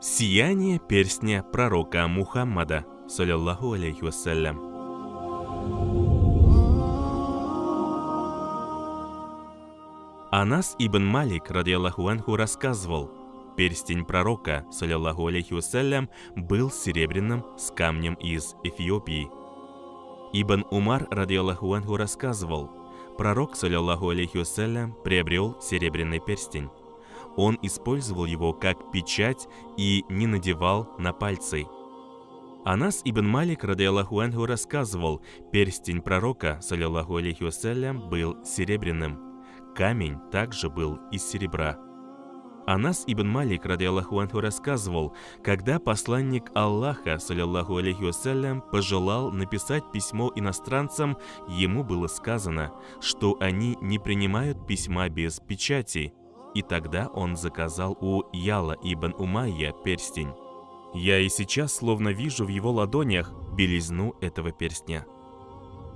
Сияние перстня пророка Мухаммада, саллаллаху алейхи вассалям. Анас ибн Малик, радиаллаху анху, рассказывал: перстень пророка, саллаллаху алейхи вассалям, был серебряным с камнем из Эфиопии. Ибн Умар, радиаллаху анху, рассказывал: пророк, саллаллаху алейхи вассалям, приобрел серебряный перстень. Он использовал его как печать и не надевал на пальцы. Анас ибн Малик, радиаллаху анху, рассказывал: перстень пророка, саллаллаху алейхи вассалям, был серебряным. Камень также был из серебра. Анас ибн Малик, радиаллаху анху, рассказывал: когда посланник Аллаха, саллаллаху алейхи вассалям, пожелал написать письмо иностранцам, ему было сказано, что они не принимают письма без печати. И тогда он заказал у Яла ибн Умайя перстень. Я и сейчас словно вижу в его ладонях белизну этого перстня.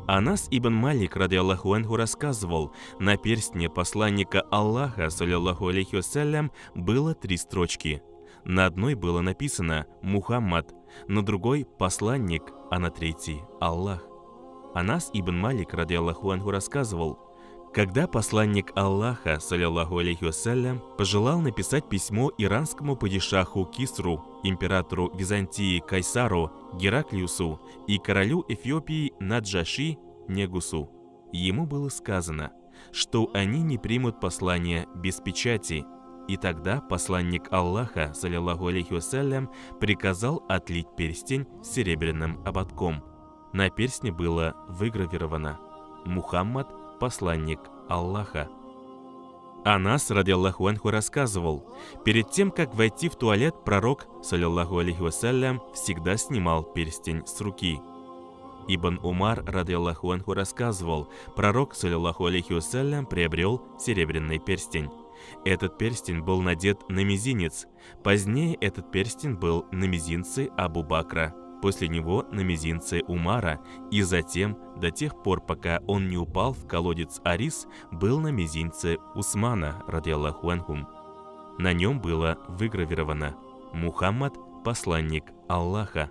Анас ибн Малик, радиаллаху анху, рассказывал: на перстне посланника Аллаха, саллаллаху алейхи вассалям, было 3 строчки. На одной было написано «Мухаммад», на другой «Посланник», а на третьей «Аллах». Анас ибн Малик, радиаллаху анху, рассказывал: когда посланник Аллаха, саллаллаху алейхи вассалям, пожелал написать письмо иранскому падишаху Кисру, императору Византии Кайсару Гераклиусу и королю Эфиопии Наджаши Негусу, ему было сказано, что они не примут послание без печати. И тогда посланник Аллаха, саллаллаху алейхи вассалям, приказал отлить перстень с серебряным ободком. На перстне было выгравировано: «Мухаммад, посланник Аллаха». Анас, радиаллаху анху, рассказывал: перед тем, как войти в туалет, пророк, саллаллаху алейхи вассалям, всегда снимал перстень с руки. Ибн Умар, радиаллаху анху, рассказывал: пророк, саллаллаху алейхи вассалям, приобрел серебряный перстень. Этот перстень был надет на мизинец. Позднее этот перстень был на мизинце Абу Бакра, после него на мизинце Умара, и затем, до тех пор, пока он не упал в колодец Арис, был на мизинце Усмана, радиаллаху анху. На нем было выгравировано: «Мухаммад, посланник Аллаха».